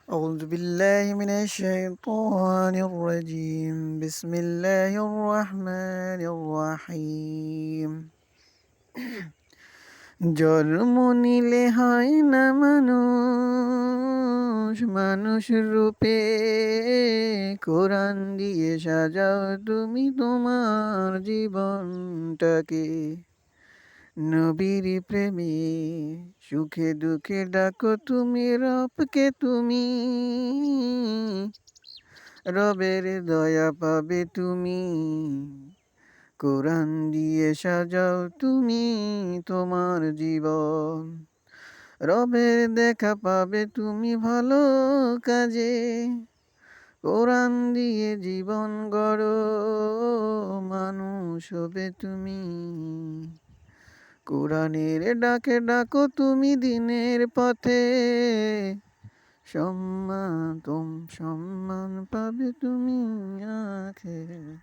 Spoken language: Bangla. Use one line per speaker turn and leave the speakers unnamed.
أعوذ بالله من الشيطان الرجيم بسم الله الرحمن الرحيم জন্ম নিলে হয় না মানুষ মানুষ রূপে কোরআন দিয়ে সাজাও তুমি তোমার জীবনটাকে নবীর প্রেমে সুখে দুঃখে ডাকো তুমি রবকে তুমি রবের দয়া পাবে তুমি কোরআন দিয়ে সাজাও তুমি তোমার জীবন রবের দেখা পাবে তুমি ভালো কাজে কোরআন দিয়ে জীবন গড়ো মানুষ হবে তুমি কোরআনের ডাকে ডাকো তুমি দিনের পথে সম্মান পাবে তুমি আখেরাতে